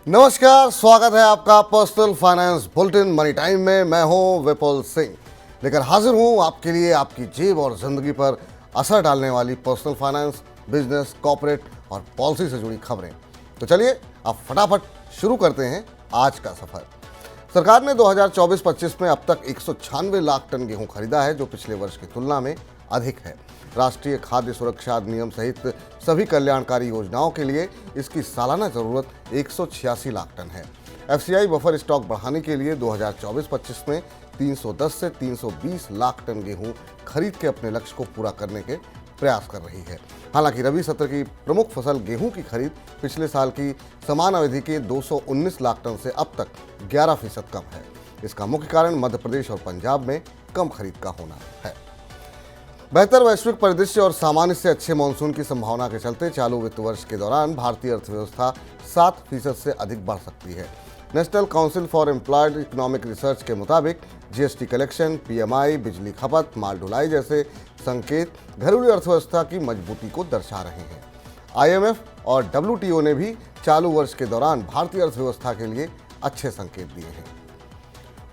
नमस्कार, स्वागत है आपका personal finance bulletin money time में। मैं हूं विपुल सिंह, लेकर हाजिर हूं आपके लिए आपकी जेब और जिंदगी पर असर डालने वाली पर्सनल फाइनेंस, बिजनेस, कॉर्पोरेट और पॉलिसी से जुड़ी खबरें। तो चलिए अब फटाफट शुरू करते हैं आज का सफर। सरकार ने 2024-25 में अब तक 196 लाख टन गेहूं खरीदा है, जो पिछले वर्ष की तुलना में अधिक है। राष्ट्रीय खाद्य सुरक्षा अधिनियम सहित सभी कल्याणकारी योजनाओं के लिए इसकी सालाना जरूरत 186 लाख टन है। एफसीआई बफर स्टॉक बढ़ाने के लिए 2024-25 में 310 से 320 लाख टन गेहूं खरीद के अपने लक्ष्य को पूरा करने के प्रयास कर रही है। हालांकि रबी सत्र की प्रमुख फसल गेहूं की खरीद पिछले साल की समान अवधि के 219 लाख टन से अब तक 11% कम है। इसका मुख्य कारण मध्य प्रदेश और पंजाब में कम खरीद का होना है। बेहतर वैश्विक परिदृश्य और सामान्य से अच्छे मानसून की संभावना के चलते चालू वित्त वर्ष के दौरान भारतीय अर्थव्यवस्था 7% से अधिक बढ़ सकती है। National council for employed economic research के मुताबिक जीएसटी कलेक्शन, पीएमआई, बिजली खपत, माल ढुलाई जैसे संकेत घरेलू अर्थव्यवस्था की मजबूती को दर्शा रहे हैं। आईएमएफ और डब्ल्यूटीओ ने भी चालू वर्ष के दौरान भारतीय अर्थव्यवस्था के लिए अच्छे संकेत दिए हैं।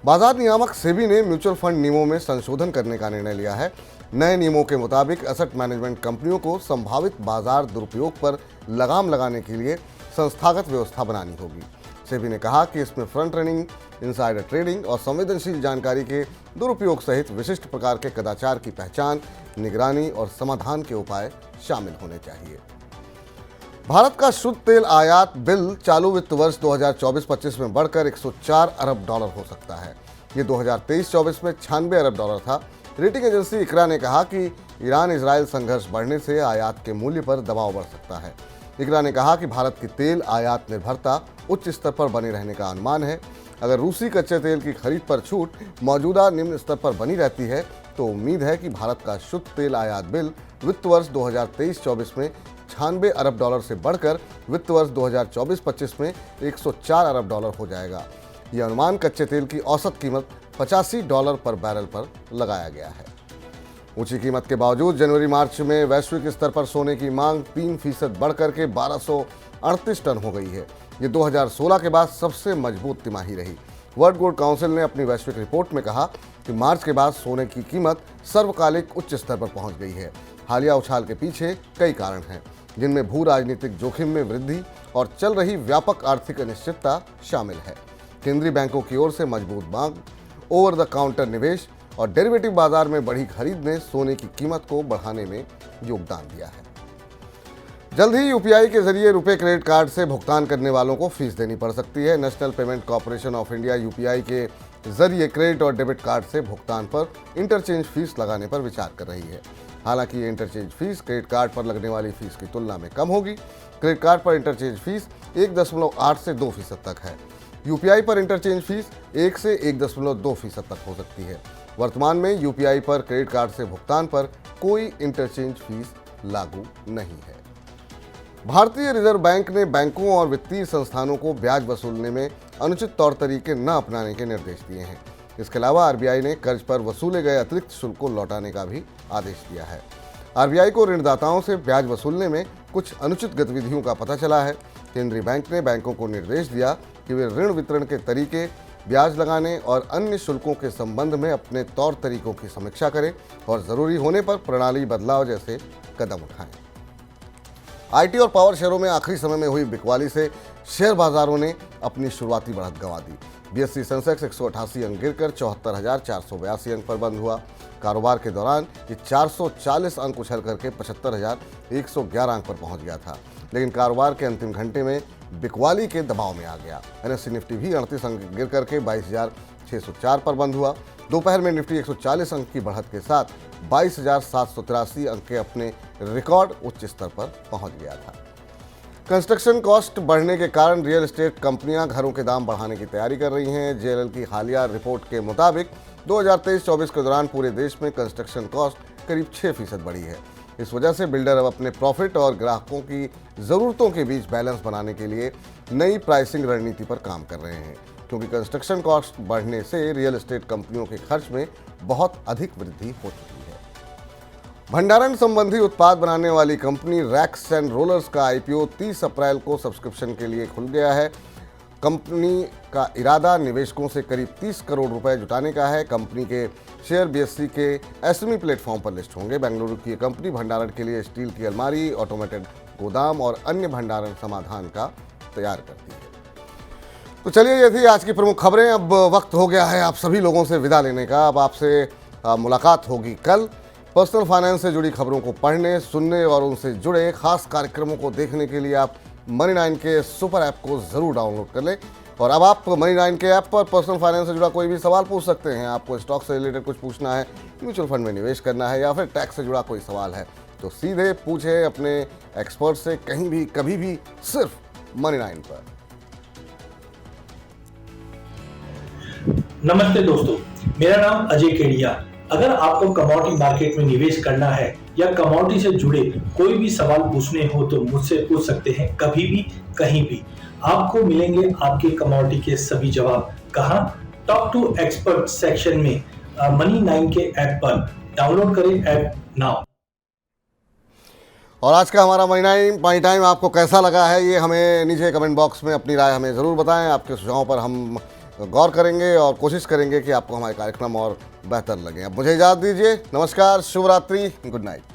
बाजार नियामक सेबी ने म्यूचुअल फंड नियमों में संशोधन करने का निर्णय लिया है। नए नियमों के मुताबिक एसेट मैनेजमेंट कंपनियों को संभावित बाजार दुरुपयोग पर लगाम लगाने के लिए संस्थागत व्यवस्था बनानी होगी। सेबी ने कहा कि इसमें फ्रंट रनिंग, इनसाइडर ट्रेडिंग और संवेदनशील जानकारी के दुरुपयोग सहित विशिष्ट प्रकार के कदाचार की पहचान, निगरानी और समाधान के उपाय शामिल होने चाहिए। भारत का शुद्ध तेल आयात बिल चालू वित्त वर्ष 2024-25 में बढ़कर 104 अरब डॉलर हो सकता है। ये 2023-24 में 96 अरब डॉलर था। रेटिंग एजेंसी इकरा ने कहा कि ईरान इजरायल संघर्ष बढ़ने से आयात के मूल्य पर दबाव बढ़ सकता है। इकरा ने कहा कि भारत की तेल आयात निर्भरता उच्च स्तर पर बने रहने का अनुमान है। अगर रूसी कच्चे तेल की खरीद पर छूट मौजूदा निम्न स्तर पर बनी रहती है तो उम्मीद है कि भारत का शुद्ध तेल आयात बिल वित्त वर्ष 2023-24 में 96 अरब डॉलर से बढ़कर वित्त वर्ष 2024-25 में 104 अरब डॉलर हो जाएगा। यह अनुमान कच्चे तेल की औसत कीमत $85 पर बैरल पर लगाया गया है। ऊंची कीमत के बावजूद जनवरी-मार्च में वैश्विक स्तर पर सोने की मांग 3% बढ़कर के 1238 टन हो गई है। ये 2016 के बाद सबसे मजबूत तिमाही रही। वर्ल्ड गोल्ड काउंसिल ने अपनी वैश्विक रिपोर्ट में कहा कि मार्च के बाद सोने की कीमत सर्वकालिक उच्च स्तर पर पहुंच गई है। हालिया उछाल के पीछे कई कारण हैं, जिनमें भू राजनीतिक जोखिम में वृद्धि और चल रही व्यापक आर्थिक अनिश्चितता शामिल है। केंद्रीय बैंकों की ओर से मजबूत मांग, ओवर द काउंटर निवेश और डेरिवेटिव बाजार में बढ़ी खरीद ने सोने की कीमत को बढ़ाने में योगदान दिया है। जल्द ही यूपीआई के जरिए रुपए क्रेडिट कार्ड से भुगतान करने वालों को फीस देनी पड़ सकती है। National payment corporation of India UPI के जरिए क्रेडिट और डेबिट कार्ड से भुगतान पर इंटरचेंज फीस लगाने पर विचार कर रही है। हालांकि ये इंटरचेंज फीस क्रेडिट कार्ड पर लगने वाली फीस की तुलना में कम होगी। क्रेडिट कार्ड पर इंटरचेंज फीस 1.8 से 2% तक है। यूपीआई पर इंटरचेंज फीस 1 से 1.2% तक हो सकती है। वर्तमान में यूपीआई पर क्रेडिट कार्ड से भुगतान पर कोई इंटरचेंज फीस लागू नहीं है। भारतीय रिजर्व बैंक ने बैंकों और वित्तीय संस्थानों को ब्याज वसूलने में अनुचित तौर तरीके न अपनाने के निर्देश दिए हैं। इसके अलावा आरबीआई ने कर्ज पर वसूले गए अतिरिक्त शुल्क को लौटाने का भी आदेश दिया है। आरबीआई को ऋणदाताओं से ब्याज वसूलने में कुछ अनुचित गतिविधियों का पता चला है। केंद्रीय बैंक ने बैंकों को निर्देश दिया कि वे ऋण वितरण के तरीके, ब्याज लगाने और अन्य शुल्कों के संबंध में अपने तौर तरीकों की समीक्षा करें और जरूरी होने पर प्रणाली बदलाव जैसे कदम उठाएं। आईटी और पावर शेयरों में आखिरी समय में हुई बिकवाली से शेयर बाजारों ने अपनी शुरुआती बढ़त गंवा दी। बीएसई सेंसेक्स 188 अंक गिरकर 74,482 अंक पर बंद हुआ। कारोबार के दौरान ये 440 अंक उछल करके 75,111 अंक पर पहुंच गया था, लेकिन कारोबार के अंतिम घंटे में बिकवाली के दबाव में आ गया। एनएसई निफ्टी भी 38 अंक गिर करके 22,604 पर बंद हुआ। दोपहर में निफ्टी 140 अंक की बढ़त के साथ 22,783 अंक के अपने रिकॉर्ड उच्च स्तर पर पहुंच गया था। कंस्ट्रक्शन कॉस्ट बढ़ने के कारण रियल एस्टेट कंपनियां घरों के दाम बढ़ाने की तैयारी कर रही हैं। जेएलएल की हालिया रिपोर्ट के मुताबिक 2023-24 के दौरान पूरे देश में कंस्ट्रक्शन कॉस्ट करीब 6% बढ़ी है। इस वजह से बिल्डर अब अपने प्रॉफिट और ग्राहकों की ज़रूरतों के बीच बैलेंस बनाने के लिए नई प्राइसिंग रणनीति पर काम कर रहे हैं, क्योंकि कंस्ट्रक्शन कॉस्ट बढ़ने से रियल एस्टेट कंपनियों के खर्च में बहुत अधिक वृद्धि हो चुकी है। भंडारण संबंधी उत्पाद बनाने वाली कंपनी रैक्स एंड रोलर्स का आईपीओ 30 अप्रैल को सब्सक्रिप्शन के लिए खुल गया है। कंपनी का इरादा निवेशकों से करीब 30 करोड़ रुपए जुटाने का है। कंपनी के शेयर बीएससी के एसएमई प्लेटफॉर्म पर लिस्ट होंगे। बेंगलुरु की ये कंपनी भंडारण के लिए स्टील की अलमारी, ऑटोमेटेड गोदाम और अन्य भंडारण समाधान का तैयार करती है। तो चलिए, ये थी आज की प्रमुख खबरें। अब वक्त हो गया है आप सभी लोगों से विदा लेने का। अब आपसे मुलाकात होगी कल। पर्सनल फाइनेंस से जुड़ी खबरों को पढ़ने, सुनने और उनसे जुड़े खास कार्यक्रमों को देखने के लिए आप मनी9 के सुपर ऐप को ज़रूर डाउनलोड कर लें। और अब आप मनी9 के ऐप पर पर्सनल फाइनेंस से जुड़ा कोई भी सवाल पूछ सकते हैं। आपको स्टॉक से रिलेटेड कुछ पूछना है, म्यूचुअल फंड में निवेश करना है या फिर टैक्स से जुड़ा कोई सवाल है, तो सीधे पूछे अपने एक्सपर्ट से, कहीं भी कभी भी, सिर्फ मनी9 पर। नमस्ते दोस्तों, मेरा नाम अजय केडिया। अगर आपको कमोडिटी मार्केट में निवेश करना है या कमोडिटी से जुड़े कोई भी सवाल पूछने हो तो मुझसे पूछ सकते हैं, कभी भी, कहीं भी। आपको मिलेंगे आपके कमोडिटी के सभी जवाब। कहाँ? टॉक टू एक्सपर्ट सेक्शन में मनी9 के ऐप पर। डाउनलोड करें ऐप नाउ। और आज का हमारा मनी टाइम आपको कैसा लगा है, ये हमें नीचे कमेंट बॉक्स में अपनी राय हमें ज़रूर बताएं। आपके सुझावों पर हम गौर करेंगे और कोशिश करेंगे कि आपको हमारे कार्यक्रम और बेहतर लगे। अब मुझे इजाज़त दीजिए। नमस्कार, शुभ रात्रि, गुड नाइट।